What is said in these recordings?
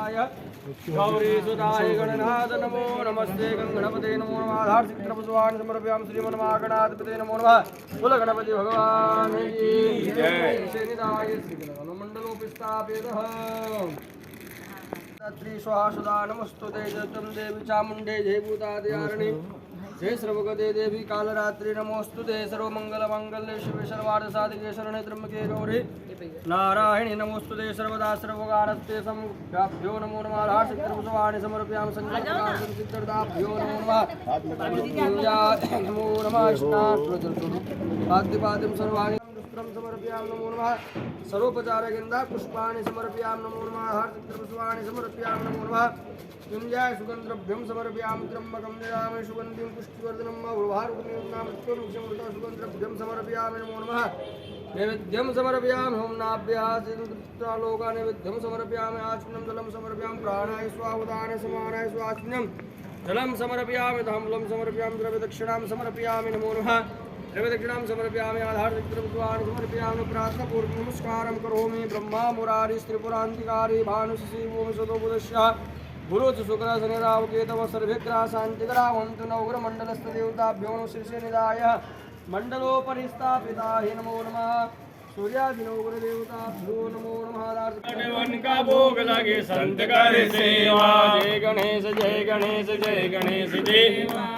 गणेशाय गौरीसुताय गणनाथ नमो नमस्ते गणपते नमो नमः आधार चित्रपुष्पाणि समर्पयामि श्रीमन्महागणाधिपते नमो नमः कुल गणपति भगवान की जय श्रीनिधाय श्रीगणमण्डलोपस्थापितः स्वाहा सुधा नमस्तुते जयं देवी चामुण्डे जय भूतादिहारिणी जय सर्वगते देवी कालरात्रि नमोस्तुते सर्वमंगलमांगल्ये शिवे सर्वार्थसाधिके शरणे त्र्यंबके गौरी नारायणी नमोस्तुते सर्वदा सर्वकारस्ते समभ्यो नमो नमः हर्षित्रपुष्पाणि समर्पयामि संसिद्धाभ्यो नमो नमः नमो नमः इष्टाद्यपाद्यं सर्वाणि समर्पयामि नमो नमः सर्वोपचार गेंदा पुष्पाणि समर्पयामि नमो नमः हर्षित्रपुष्पाणि समर्पयामि नमो नमः युञ्जाय सुगन्धद्रव्यं समर्पयामि त्र्यम्बकं निरामि सुगन्धिं पुष्टिवर्धनं मृत्युर्मुक्षमृता सुगन्धद्रव्यं समर्पयामि नमो नमः नैवेद्यं समर्पयामि हों नाभ्यालोका नैवेद्यं समर्पयामि आचमनं जलं समर्पयामि प्राणाय स्वाहुदानाय समानाय स्वाचमनं जलं समर्पयामि ताम्बूलं समर्पयामि द्रव्यदक्षिणां समर्पयामि नमो नमः द्रव्यदक्षिणां समर्पयामि आधारचित्रपुष्पाणि समर्पयामि प्रार्थनापूर्वकं नमस्कारं करोमि ब्रह्मा मुरारी त्रिपुरान्तिकारी भानुशिवोमि सदोबुदश्य गुरुच शुक्र शनिराव केतव सर्वेग्रह शांतिग्रहवन्तु नवग्रहमण्डलस्थ देवताभ्यो शीर्षनिधाय मण्डलोपरिस्थापिता हे नमो नमः सूर्यादिनवग्रदेवताभ्यो नमो नमः वन का भोग लगे संत कर सेवा जय गणेश जय गणेश जय गणेश जय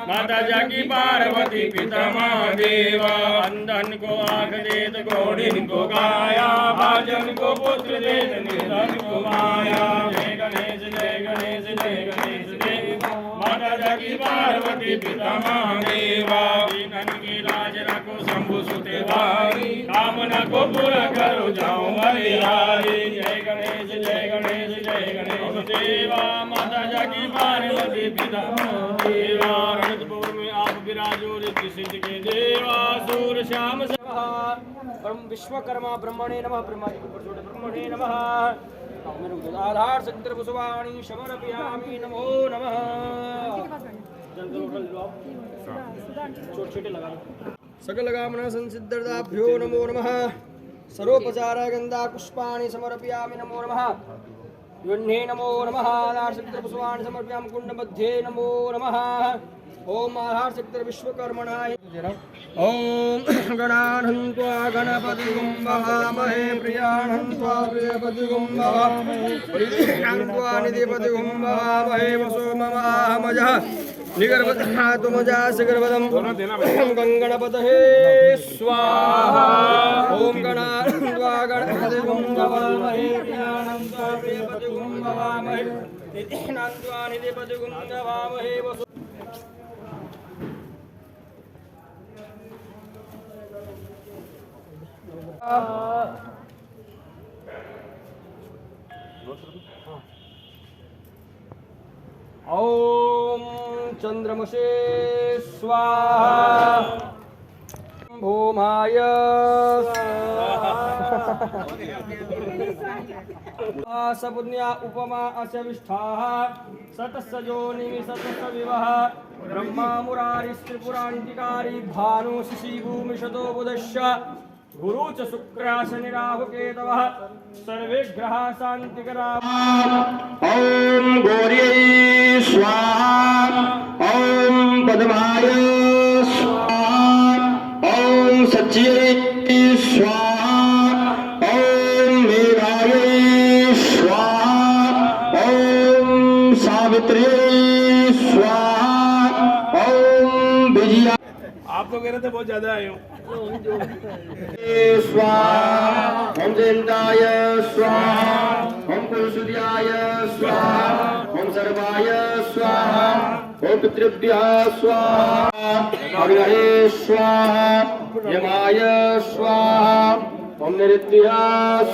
माता जाकी पार्वती पिता महादेवा अंधन को आँख देत घोड़िन को काया भाजन को पुत्र देत निर्धन को माया जय गणेश जय गणेश जय गणेश जय माता जाकी पार्वती पिता महादेवा दीनन की लाज रखो शंभु सुते भाई कामना को पूरा करो जाओ हरिहारी जय गणेश जय गणेश जय गणेश देवा माता जाकी पार्वती पिता महादेवा रणपुर में आप विराजो रिद्धि सिद्धि के देवा सूर श्याम परम विश्वकर्मा ब्रह्मणे नमः ब्रह्मा जी को ब्रह्मणे नमः आधार चित्रपुष्पाणि समर्पयामि नमो नमः छोटे लगा सकल कामना संसिद्धाभ्यो नमो नमः सर्वोपचार गंधा पुष्पाणि समर्पयामि नमो नमः युन्हे नमो नमः आधार चित्रपुष्पाणि समर्पयामि कुंड मध्ये नमो नमः ओम आधार चित्र विश्वकर्मणाय ओम गणानन्त्वा गणपतिगुं वहामहे प्रियानन्त्वा प्रियपतिगुं वहामहे प्रियानन्त्वा निधिपतिगुं वहामहे वसो ममाहमजः निगर्भधातुमजास्य गर्भदं गणपतये स्वाहा ओम गणानन्त्वा गणपतिगुं वहामहे प्रियानन्त्वा प्रियपतिगुं वहामहे निधिनन्त्वा निधिपतिगुं वहामहे वसो ओम चंद्रमसे स्वाहा भूमाय सपुण्या उपमा अशविष्ठाः सतसजोनिमि सतसविवः ब्रह्मा मुरारी त्रिपुरान्तिकारी भानु शिशिभूमि शतो बुधश्च गुरु च शुक्र शनिराहु केतवः सर्वे ग्रहा शांतिकरा ओम गौर्यै स्वाहा ओम पद्माय स्वाहा ओम सच्यै स्वाहा ओम मेघायै स्वाहा ओम सावित्र्यै स्वाहा ओम विजया आप लोग कह रहे थे बहुत ज्यादा आए हो स्वाहा ओम जयंताय स्वाहा ओम कुलसुध्याय स्वाहा ओम सर्वाय स्वाहा ओम पितृभ्यः स्वाहा अग्नये स्वाहा यमाय स्वाहा ओम नृत्यः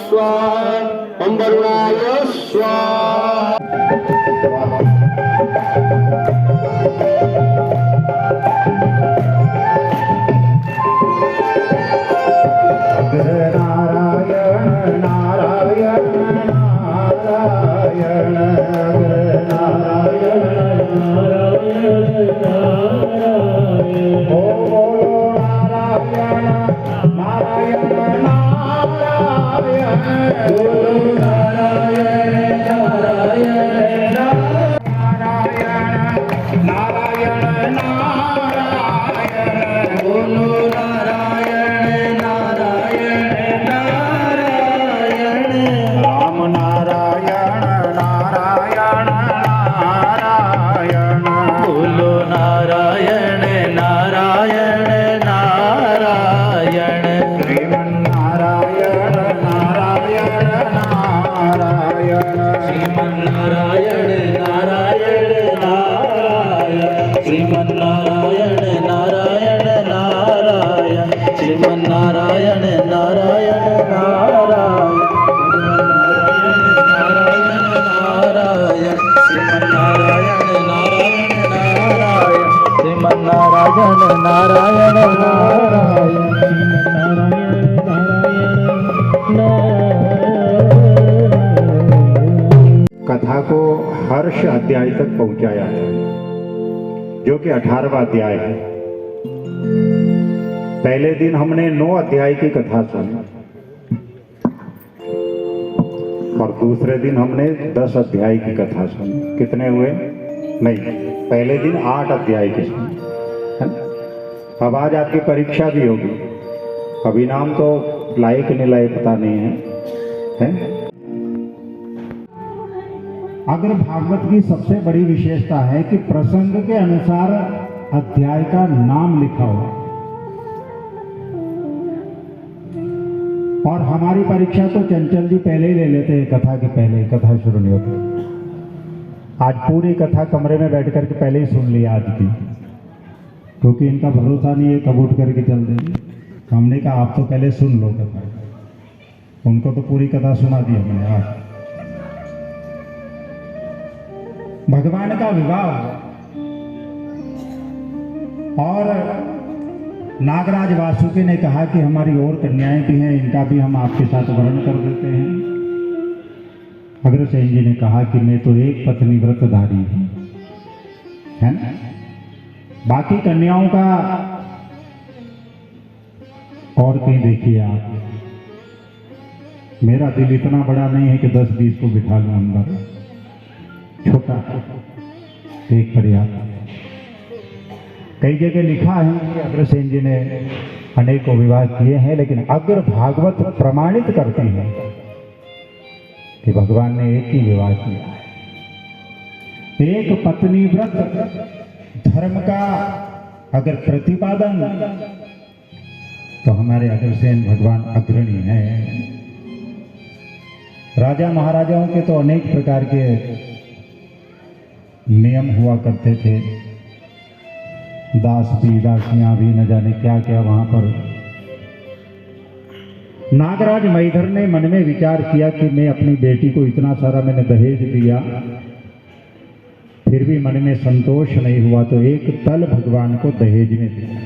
स्वाहा ओम वरुणाय स्वाहा नारायण नारायण नारायण नारायण नारायण ओ नारायण नारायण नारायण नारायण नारायण नारायण नारायण नारायण कथा को हर्ष अध्याय तक पहुंचाया था, जो कि 18वां अध्याय है। पहले दिन हमने 9 अध्याय की कथा सुनी और दूसरे दिन हमने 10 अध्याय की कथा सुनी। कितने हुए? नहीं, पहले दिन 8 अध्याय की सुनी है ना? अब आज आपकी परीक्षा भी होगी। अभी नाम तो लाए कि नहीं लाए पता नहीं है? अगर भागवत की सबसे बड़ी विशेषता है कि प्रसंग के अनुसार अध्याय का नाम लिखा हुआ, और हमारी परीक्षा तो चंचल जी पहले ही ले लेते हैं, कथा के पहले, कथा शुरू नहीं होती। आज पूरी कथा कमरे में बैठ करके पहले ही सुन लिया आज की, क्योंकि इनका भरोसा नहीं है कब उठ करके चल देंगे। हमने कहा आप तो पहले सुन लो कथा, उनको तो पूरी कथा सुना दी हमने। आज भगवान का विवाह और नागराज वासुकी ने कहा कि हमारी और कन्याएं भी हैं, इनका भी हम आपके साथ वर्णन कर देते हैं। अग्रसेन जी ने कहा कि मैं तो एक पत्नी व्रतधारी हूं, है ना? बाकी कन्याओं का और कहीं देखिए आप, मेरा दिल इतना बड़ा नहीं है कि 10-20 को बिठा लूं अंदर, छोटा एक पर्याप्त। कई जगह लिखा है कि अग्रसेन जी ने अनेकों विवाह किए हैं, लेकिन अग्र भागवत प्रमाणित करते हैं कि भगवान ने एक ही विवाह किया है। एक पत्नी व्रत धर्म का अगर प्रतिपादन, तो हमारे अग्रसेन भगवान अग्रणी हैं। राजा महाराजाओं के तो अनेक प्रकार के नियम हुआ करते थे, दास भी दासियां भी, न जाने क्या क्या वहां पर। नागराज महीधर ने मन में विचार किया कि मैं अपनी बेटी को इतना सारा मैंने दहेज दिया, फिर भी मन में संतोष नहीं हुआ, तो एक तल भगवान को दहेज में दिया।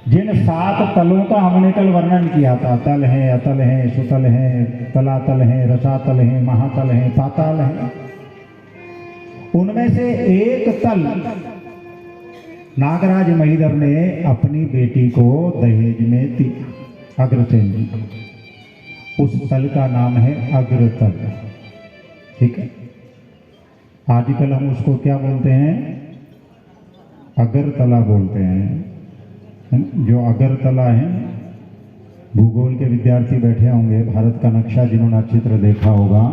जिन 7 तलों का हमने कल वर्णन किया था, तल है, अतल है, सुतल है, तलातल है, रसातल है, महातल है, पाताल है, उनमें से एक तल नागराज महीधर ने अपनी बेटी को दहेज में दिया, अग्रसेन जी को। उस तल का नाम है अग्रतल, ठीक है? आजकल हम उसको क्या बोलते हैं? अगरतला बोलते हैं। जो अगरतला है, भूगोल के विद्यार्थी बैठे होंगे, भारत का नक्शा जिन्होंने चित्र देखा होगा,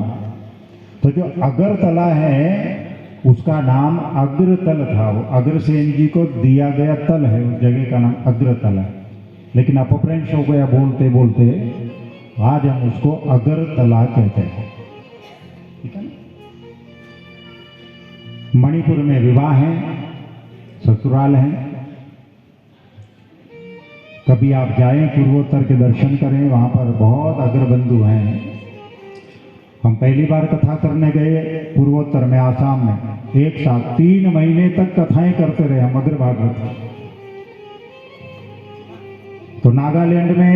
तो जो अगरतला है उसका नाम अग्रतल था। वो अग्रसेन जी को दिया गया तल है, उस जगह का नाम अग्रतल है, लेकिन अपभ्रंश हो गया बोलते बोलते, आज हम उसको अगरतला कहते हैं, ठीक है? मणिपुर में विवाह है, ससुराल है। कभी आप जाएं पूर्वोत्तर के दर्शन करें, वहां पर बहुत अग्रबंधु हैं। हम पहली बार कथा करने गए पूर्वोत्तर में, आसाम में, एक साथ 3 महीने तक कथाएं करते रहे हम अग्र भागवत। तो नागालैंड में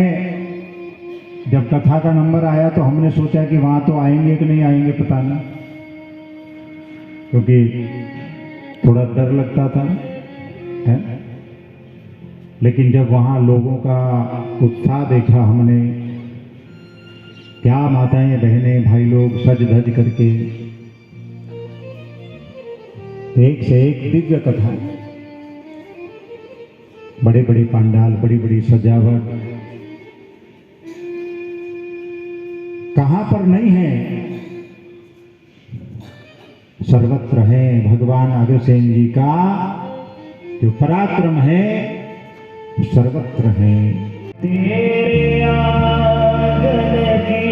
जब कथा का नंबर आया तो हमने सोचा कि वहां तो आएंगे कि नहीं आएंगे पता नहीं, क्योंकि थोड़ा डर लगता था, है? लेकिन जब वहां लोगों का उत्साह देखा हमने, क्या माताएं बहनें भाई लोग सज धज करके, एक से एक दिव्य कथा, बड़े बड़े पंडाल, बड़ी बड़ी सजावट, कहां पर नहीं है, सर्वत्र है। भगवान अग्रसेन जी का जो पराक्रम है सर्वत्र है। तेरे आंगन की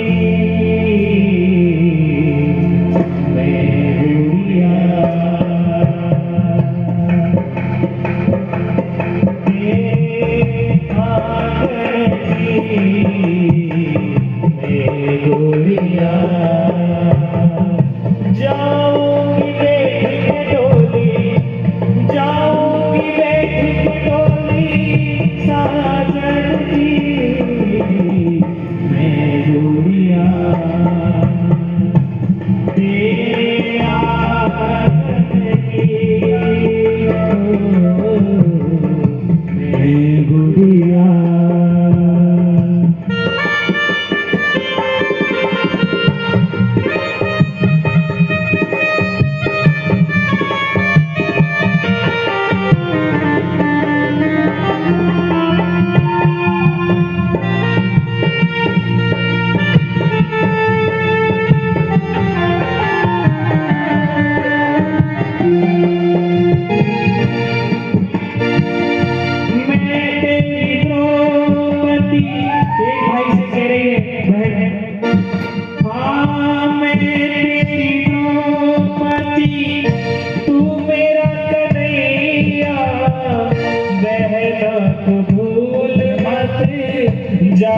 जाऊंगी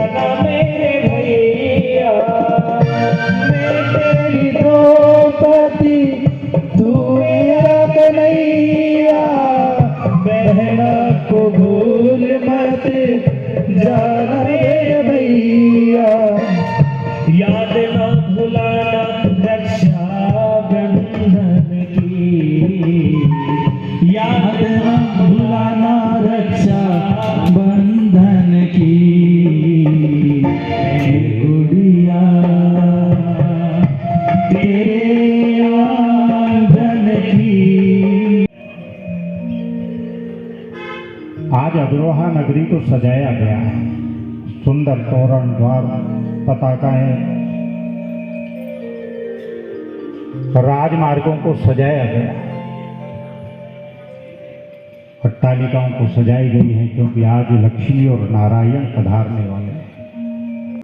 जाना मेरे भैया, मैं तेरी द्रौपदी तू मेरा कन्हैया, बहना को भूल मत जाना मेरे भैया, याद न भुलाना रक्षा बंधन की, याद न भुलाना रक्षा बंधन की, गुड़िया तेरे आंगन की। आज अग्रोहा नगरी को सजाया गया है, सुंदर तोरण द्वार पताकाएं, राजमार्गों को सजाया गया है, अट्टालिकाओं को सजाई गई है, क्योंकि आज लक्ष्मी और नारायण पधारने वाले हैं।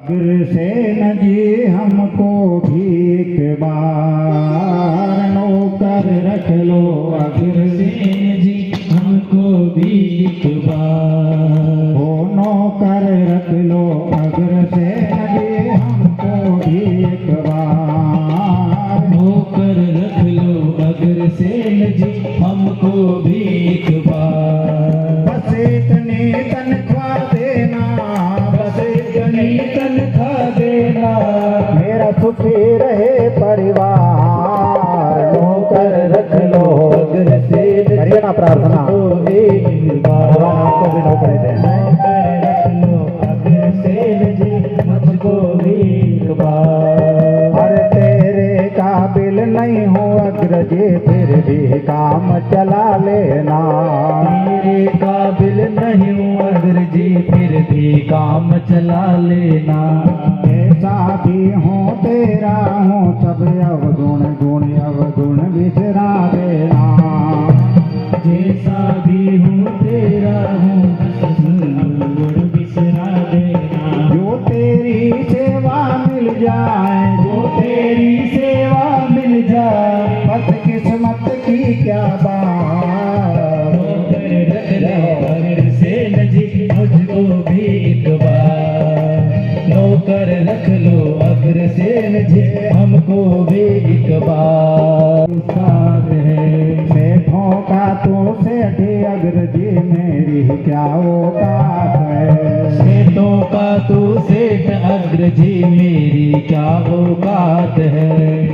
अग्रसेन जी हमको भी एक बार नौकर रख लो, अग्रसेन जी हमको भी एक बार, ओ नौकर रख लो, अग्रसेन जी हमको भी एक बार, नौकर रख लो अग्रसेन जी हमको भी एक बार, बस इतनी तनख्वाह देना, बस इतनी तनख्वाह देना, मेरा सुखी रहे परिवार, नौकर रख लो अग्रसेन करिए ना प्रार्थना, को एक बार, भगवान आपको भी नौकरी दें। नौकर रख लो अग्रसेन जी मुझको भी एक बार, अरे तेरे काबिल नहीं हूँ अग्रजी, फिर भी काम चला लेना, मेरे काबिल नहीं हूँ अगर जी फिर भी काम चला लेना, ऐसा भी हूँ तेरा हूँ सब अवगुण गुण अवगुण बिसरा देना, जैसा भी हूँ तेरा हूँ गुण बिसरा देना, जो तेरी सेवा मिल जाए, जो तेरी सेवा मिल जाए, बस किस्मत की क्या बात, नौकर रख लो अग्रसेन जी मुझको भी एक बार, नौकर रख लो अग्रसेन जी हमको भी एक बार, साथ है सेठों का तो सेठ अग्रजी, मेरी क्या औकात है, सेठों का तू सेठ अग्रजी मेरी क्या औकात है,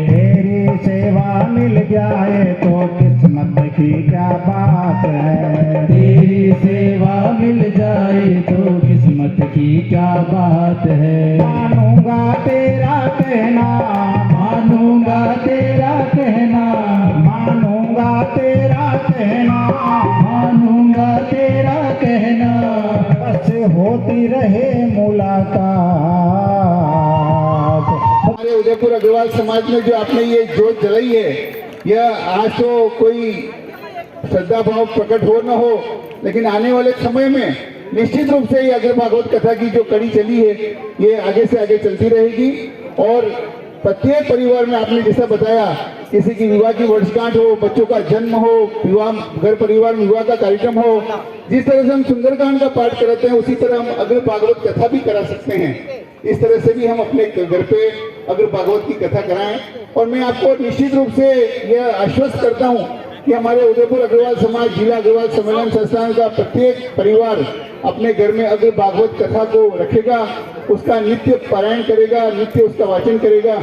तेरी सेवा मिल जाए तो किस्मत की क्या बात है, तेरी सेवा मिल जाए तो किस्मत की क्या बात है, मानूंगा तेरा कहना, मानूंगा तेरा कहना, मानूंगा तेरा कहना, मानूंगा तेरा कहना, बस होती रहे मुलाकात। हमारे उदयपुर अग्रवाल समाज में जो आपने ये जोत जलाई है, यह आज तो कोई श्रद्धा भाव प्रकट हो न हो, लेकिन आने वाले समय में निश्चित रूप से ये अग्र भागवत कथा की जो कड़ी चली है, ये आगे से आगे चलती रहेगी, और प्रत्येक परिवार में आपने जैसा बताया, किसी की विवाह की वर्षगांठ हो, बच्चों का जन्म हो, विवाह घर परिवार में विवाह का कार्यक्रम हो, जिस तरह से हम सुंदरकांड का पाठ कराते हैं, उसी तरह हम अग्र भागवत कथा भी करा सकते हैं। इस तरह से भी हम अपने घर पे अग्र भागवत की कथा कराएं, और मैं आपको निश्चित रूप से यह आश्वस्त करता हूं कि हमारे उदयपुर अग्रवाल समाज जिला अग्रवाल सम्मेलन संस्थान का प्रत्येक परिवार अपने घर में अग्र भागवत कथा को रखेगा, उसका नित्य पारायण करेगा, नित्य उसका वाचन करेगा।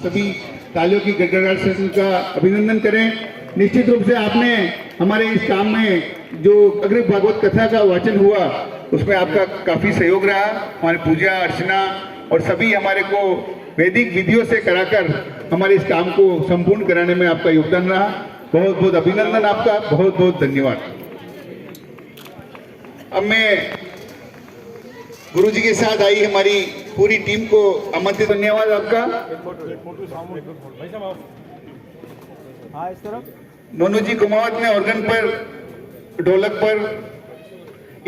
सभी तालियों की गड़गड़ाहट से उनका अभिनंदन करें। निश्चित रूप से आपने हमारे इस काम में जो अग्र भागवत कथा का वाचन हुआ, उसमें आपका काफी सहयोग रहा। हमारे पूजा अर्चना और सभी हमारे को वैदिक विधियों से कराकर हमारे इस काम को संपूर्ण कराने में आपका योगदान रहा। बहुत बहुत अभिनंदन आपका, बहुत बहुत धन्यवाद। अब मैं गुरु जी के साथ आई हमारी पूरी टीम को आमंत्रित। धन्यवाद आपका। नोनू जी कुमावत ने ऑर्गन पर, ढोलक पर,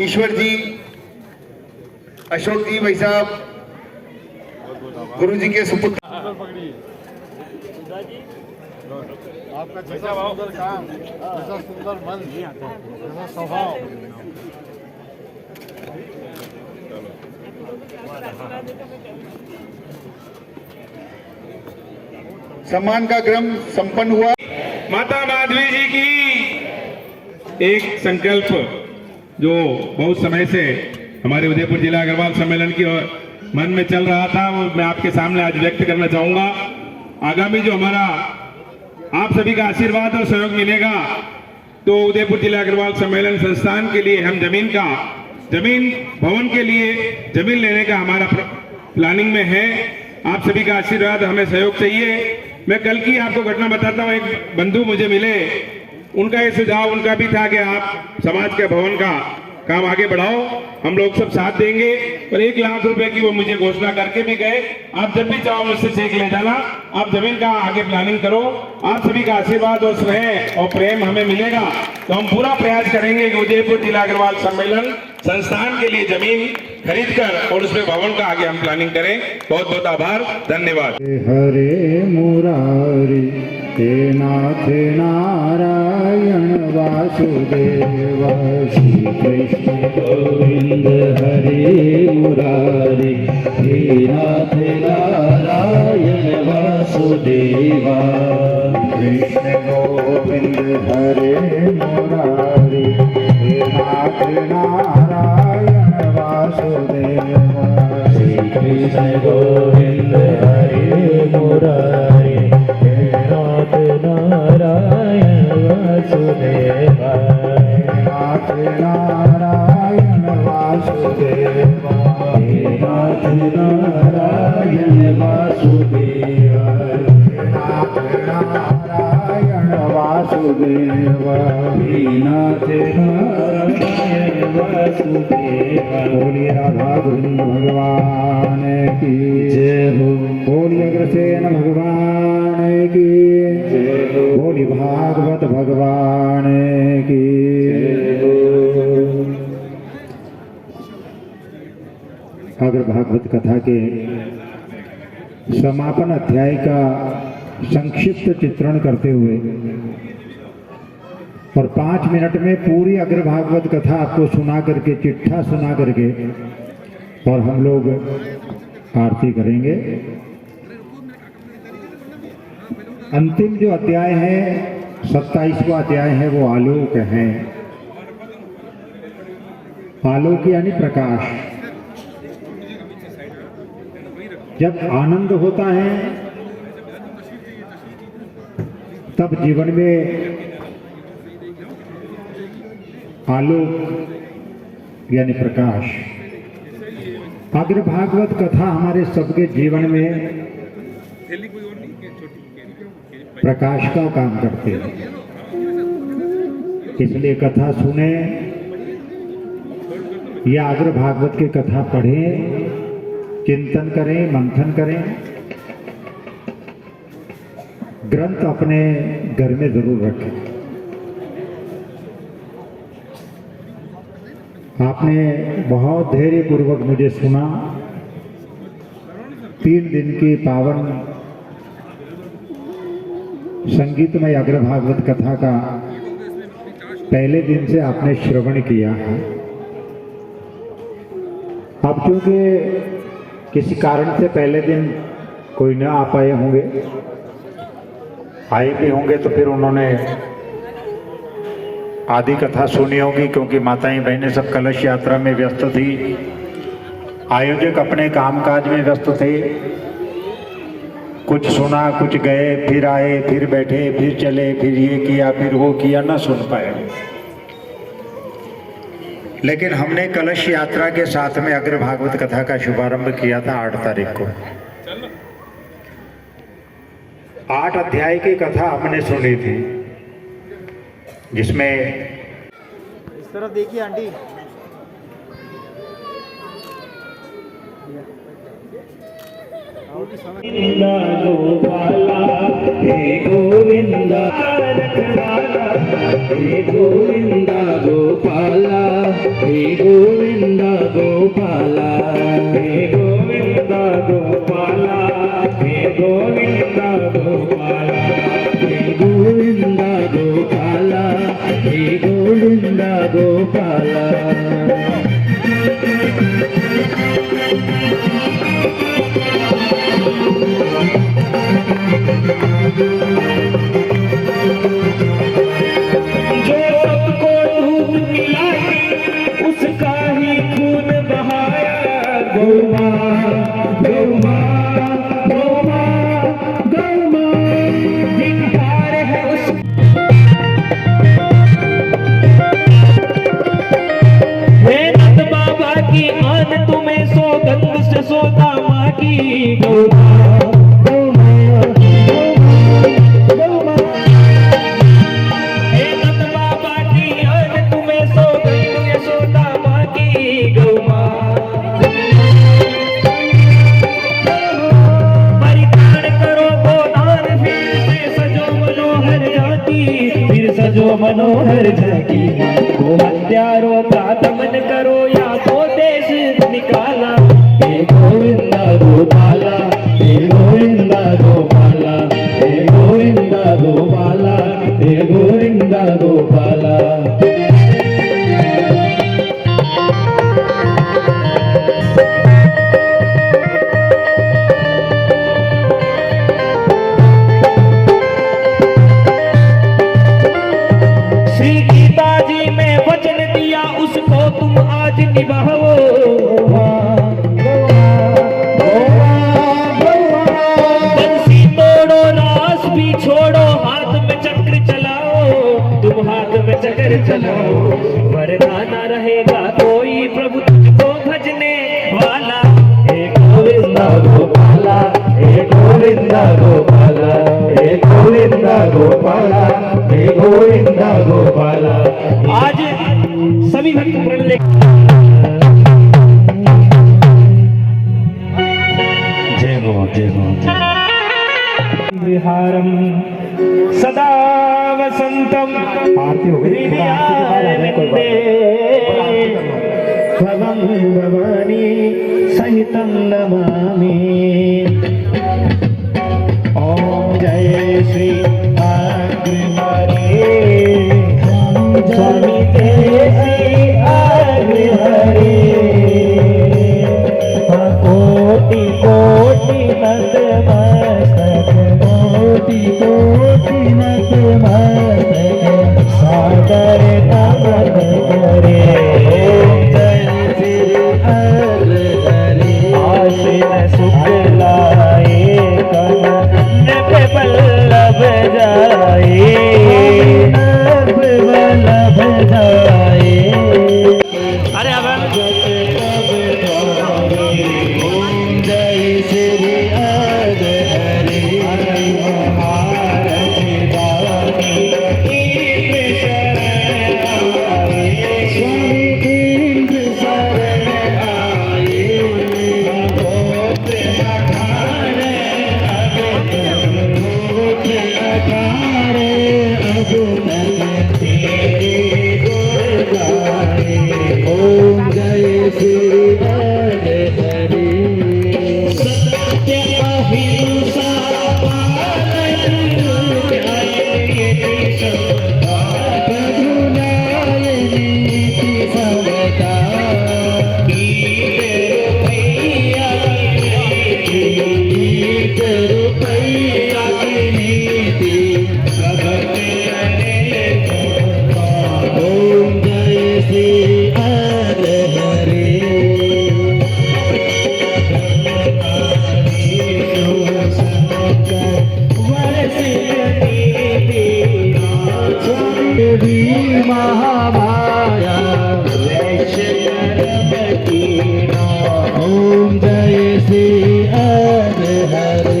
ईश्वर जी, अशोक जी भाई साहब, गुरु जी के सुपुत्र। आपका जैसा सुंदर काम, जैसा सुंदर मन, जैसा स्वभाव, सम्मान का क्रम संपन्न हुआ। माता माधवी जी की एक संकल्प जो बहुत समय से हमारे उदयपुर जिला अग्रवाल सम्मेलन की ओर मन में चल रहा था, वो मैं आपके सामने आज व्यक्त करना चाहूंगा। आगामी जो हमारा आप सभी का आशीर्वाद और सहयोग मिलेगा, तो उदयपुर जिला अग्रवाल सम्मेलन संस्थान के लिए हम जमीन भवन के लिए जमीन लेने का हमारा प्लानिंग में है। आप सभी का आशीर्वाद, हमें सहयोग चाहिए। मैं कल की आपको घटना बताता हूँ। एक बंधु मुझे मिले, उनका ये सुझाव उनका भी था कि आप समाज के भवन का काम आगे बढ़ाओ, हम लोग सब साथ देंगे। और 1 लाख रुपए की वो मुझे घोषणा करके भी गए। आप जब भी चाहो मुझसे चेक ले जाना, आप जमीन का आगे प्लानिंग करो। आप सभी का आशीर्वाद और स्नेह और प्रेम हमें मिलेगा तो हम पूरा प्रयास करेंगे कि उदयपुर जिला अग्रवाल सम्मेलन संस्थान के लिए जमीन खरीद कर और उसमें भवन का आगे हम प्लानिंग करें। बहुत बहुत आभार, धन्यवाद। हरे मुरारी हे नाथ नारायण वासुदेव श्री कृष्ण गोविंद हरे मुरारी हे नाथ नारायण वासुदेवा। कृष्ण गोविंद हरे मुरारी हे नाथ नारायण वासुदेव श्री कृष्ण गोविंद हरे मुरारी हे नाथ नारायण वासुदेवा। नाथ नारायण वासुदेव हे नाथ नारायण वासुदेवा। नाथ नारायण वासुदेव हे नाथ नारायण वासुदेवा। बोलिए राधा गोविंद भगवान की जय हो। बोलिए अग्रसेन भगवान की जय हो। बोलिए भागवत भगवान की। अगर भागवत कथा के समापन अध्याय का संक्षिप्त चित्रण करते हुए और 5 मिनट में पूरी अग्र भागवत कथा आपको सुना करके, चिट्ठा सुना करके, और हम लोग आरती करेंगे। अंतिम जो अध्याय है, 27वां अध्याय है, वो आलोक है। आलोक यानी प्रकाश। जब आनंद होता है तब जीवन में आलोक यानी प्रकाश। अग्र भागवत कथा हमारे सबके जीवन में प्रकाश का काम करते हैं, इसलिए कथा सुने या अग्र भागवत की कथा पढ़ें, चिंतन करें, मंथन करें, ग्रंथ अपने घर में जरूर रखें। आपने बहुत धैर्य पूर्वक मुझे सुना। 3 दिन की पावन संगीतमय अग्र भागवत कथा का पहले दिन से आपने श्रवण किया है। अब क्योंकि किसी कारण से पहले दिन कोई न आ पाए होंगे, आए भी होंगे तो फिर उन्होंने आधी कथा सुनी होगी, क्योंकि माताएं बहनें सब कलश यात्रा में व्यस्त थी, आयोजक अपने कामकाज में व्यस्त थे। कुछ सुना, कुछ गए, फिर आए, फिर बैठे, फिर चले, फिर ये किया, फिर वो किया, ना सुन पाए। लेकिन हमने कलश यात्रा के साथ में अग्र भागवत कथा का शुभारंभ किया था 8 तारीख को। 8 अध्याय की कथा हमने सुनी थी, जिसमें इस तरफ देखिए आंटी। गोविंदा गोपाला हे गोविंदा रखवाला, हे गोविंदा गोपाला, हे गोविंदा गोपाला, हे गोविंदा गोपाला, हे गोविंदा गोपाला, हे गोविंदा गोपाला, हे गोविंदा गोपाला। जो सबको दूध पिलाती उसका ही खून बहाया गौ माँ गौ माँ गौ माँ गौ माँ धिक्कार है उस हे नंद बाबा की आन तुम्हें सौगंध से सोता माँ की गौ माँ गौ माँ गौ माँ हे नंद बाबा की आन तुम्हें सौगंध से सोता माँ की गौ माँ परित्राण करो गोदान फिर सजो मनोहर झांकी गो हत्यारों का दमन करो या तो देश निकाला हे गोविंदा गोपाला हे गोविंदा गोपाला हे गोविंदा गोपाला हे गोविंदा गोपाला श्री गीता जी में वचन दिया उसको तुम आज निभाओ बंसी तोड़ो रास भी छोड़ो हाथ में चक्र चलाओ तुम हाथ में चक्र चलाओ वरना न रहेगा कोई प्रभु तुझको भजने वाला हे गोविंदा गोपाला हे गोविंदा गोपाला हे गोविंदा गोपाला हे गोविंदा गोपाला। आज सभी भक्त प्रण ले जय हो जय हो विहारम सदा वसंतम आरती हो गई भवं भवानी सहितं नमामि ओम जय श्री अग्निहरे स्वामी तेरी अग्निहरे कोटि कोटि नतमस्तक कोटि कोटि नतमस्तक सादर नमन करे जय श्री अग्निहरे आशीन शुक्लाए कन बल्लभ जाए बल्लभ जाए अरे अब ओम जय श्री अग्निहरे आरती दानी इंद्र शरण आए स्वामी इंद्र शरण आए गोत्र अखाड़े ओम जय श्री हरे सत्य अहिंसा पालन करुणायनी समता गीत रुपैया की नीति ओम जय श्री हरे हरे महामाया ओम जय श्री हरे हरे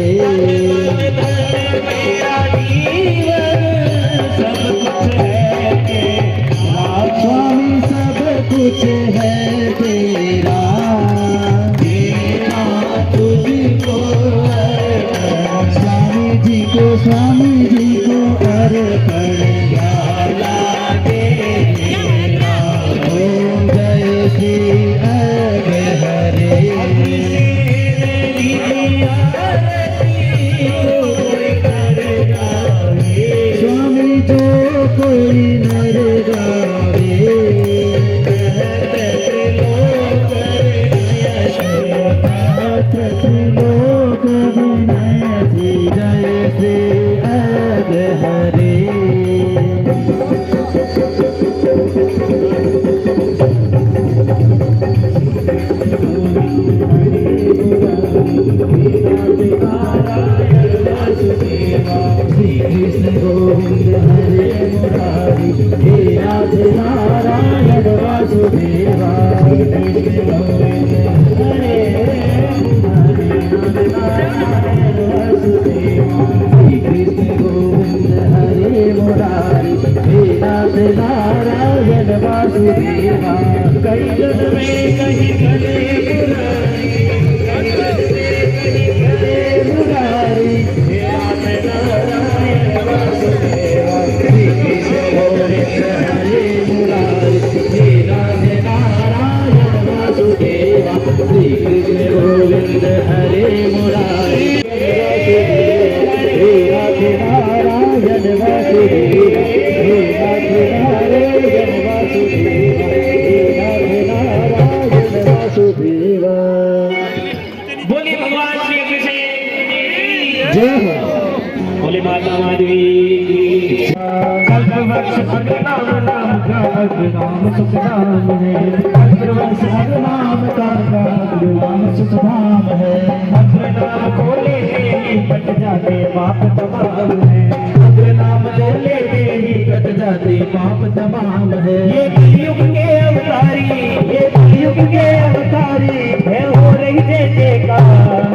स्वामी सब कुछ है तेरा तुझको स्वामी जी को अर्पण ओम जय श्री हरे हरे स्वामी जो कोई नर गावे त्रिलोक विनय जय श्री श्री कृष्ण गोविंद हरे मुरारी हे राधे नारायण वासुदेवा श्री कृष्ण गोविंद हरे नारायण वासुदेवा श्री कृष्ण गोविंद हरे मुरारी हे राधे नारायण वासुदेवा कई जन में कहीं गले मुरारी हे राधे नारायण वासुदेवा श्री कृष्ण गोविंद हरे मुरारी हे राधे नारायण वासुदेवा श्री कृष्ण गोविंद हरे मुरारी हे राधे नारायण वासुदेवा हे राधे नारायण वासुदेवा हे राधे नारायण वासुदेवा। बोलिए भगवान श्री कृष्ण जय हो बोले माता माधवी कल्पवृक्ष अग्रनाम नाम का अग्रनाम सुखधाम है कल्पवृक्ष अग्रनाम का अग्रनाम सुखधाम है अग्रनाम को लेते ही कट जाते पाप तमाम है अग्रनाम को लेते ही कट जाते पाप तमाम है ये कलयुग के अवतारी ये कलयुग के अवतारी है हो रही जय जयकार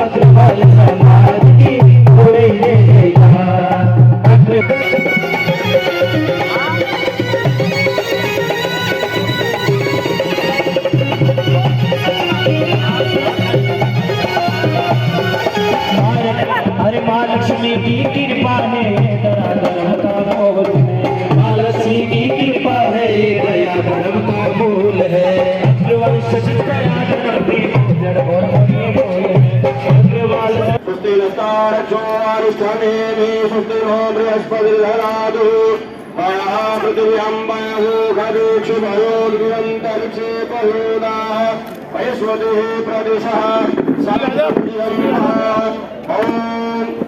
अग्रवाल समाज की हो रही जय जयकार हरे माँ लक्ष्मी की कृपा है दया धर्म का मूल है माँ लक्ष्मी की कृपा है दया धर्म का मूल है अग्रवंश दया धर्म के जड़ और मूल है अग्रवाल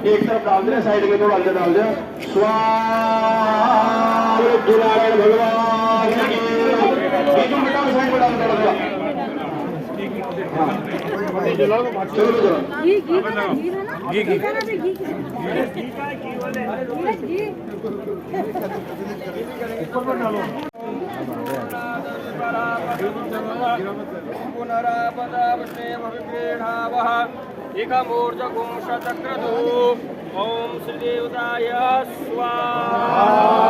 एक तरफ डाल दे साइड में तो डाल दे नारायण भगवान साइड में डाल दे एकमूर्धगुंशचक्रधु ओम श्री देवताय स्वाहा।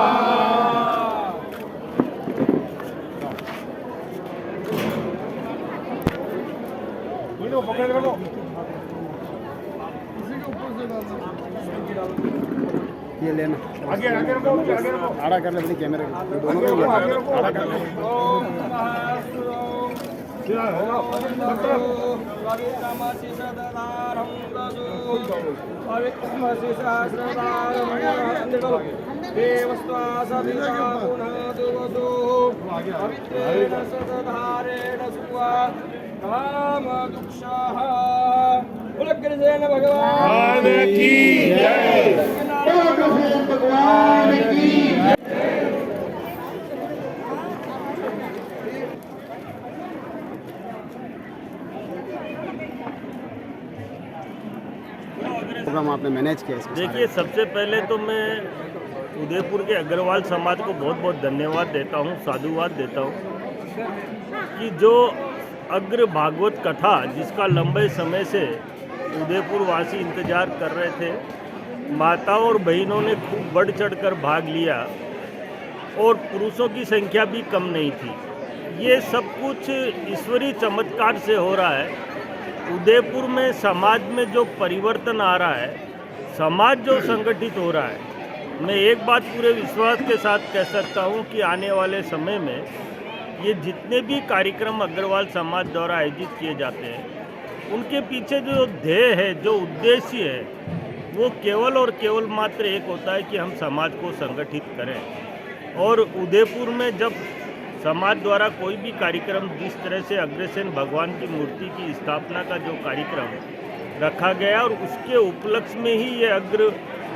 ये लेना आगे आगे रखो आड़ा कर ले अपनी कैमरे को दोनों को आड़ा कर ले ओम भगवान की जय। भगवान की प्रोग्राम आपने मैनेज किया इसमें देखिए, सबसे पहले तो मैं उदयपुर के अग्रवाल समाज को बहुत बहुत धन्यवाद देता हूँ, साधुवाद देता हूँ कि जो अग्र भागवत कथा जिसका लंबे समय से उदयपुर वासी इंतजार कर रहे थे, माताओं और बहनों ने खूब बढ़ चढ़कर भाग लिया और पुरुषों की संख्या भी कम नहीं थी। ये सब कुछ ईश्वरीय चमत्कार से हो रहा है। उदयपुर में समाज में जो परिवर्तन आ रहा है, समाज जो संगठित हो रहा है, मैं एक बात पूरे विश्वास के साथ कह सकता हूँ कि आने वाले समय में ये जितने भी कार्यक्रम अग्रवाल समाज द्वारा आयोजित किए जाते हैं, उनके पीछे जो ध्येय है, जो उद्देश्य है, वो केवल और केवल मात्र एक होता है कि हम समाज को संगठित करें। और उदयपुर में जब समाज द्वारा कोई भी कार्यक्रम, जिस तरह से अग्रसेन भगवान की मूर्ति की स्थापना का जो कार्यक्रम रखा गया और उसके उपलक्ष्य में ही ये अग्र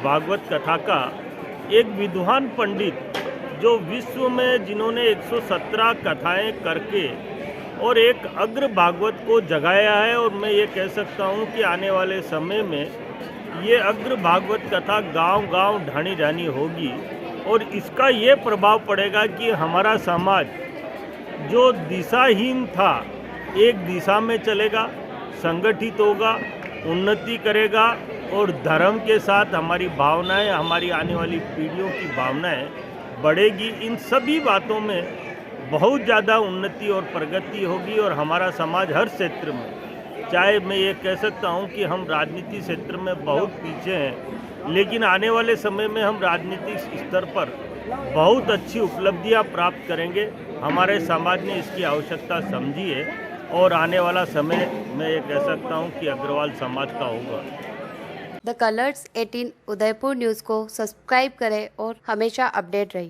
भागवत कथा का एक विद्वान पंडित जो विश्व में जिन्होंने 117 कथाएं करके और एक अग्र भागवत को जगाया है, और मैं ये कह सकता हूँ कि आने वाले समय में ये अग्र भागवत कथा गांव-गांव ढाणी-ढाणी होगी, और इसका ये प्रभाव पड़ेगा कि हमारा समाज जो दिशाहीन था एक दिशा में चलेगा, संगठित होगा, उन्नति करेगा, और धर्म के साथ हमारी भावनाएं, हमारी आने वाली पीढ़ियों की भावनाएं बढ़ेगी। इन सभी बातों में बहुत ज़्यादा उन्नति और प्रगति होगी, और हमारा समाज हर क्षेत्र में, चाहे मैं ये कह सकता हूँ कि हम राजनीति क्षेत्र में बहुत पीछे हैं, लेकिन आने वाले समय में हम राजनीतिक स्तर पर बहुत अच्छी उपलब्धियाँ प्राप्त करेंगे। हमारे समाज ने इसकी आवश्यकता समझी है, और आने वाला समय मैं ये कह सकता हूँ कि अग्रवाल समाज का होगा। द कलर्स 18 उदयपुर न्यूज़ को सब्सक्राइब करें और हमेशा अपडेट रहिए।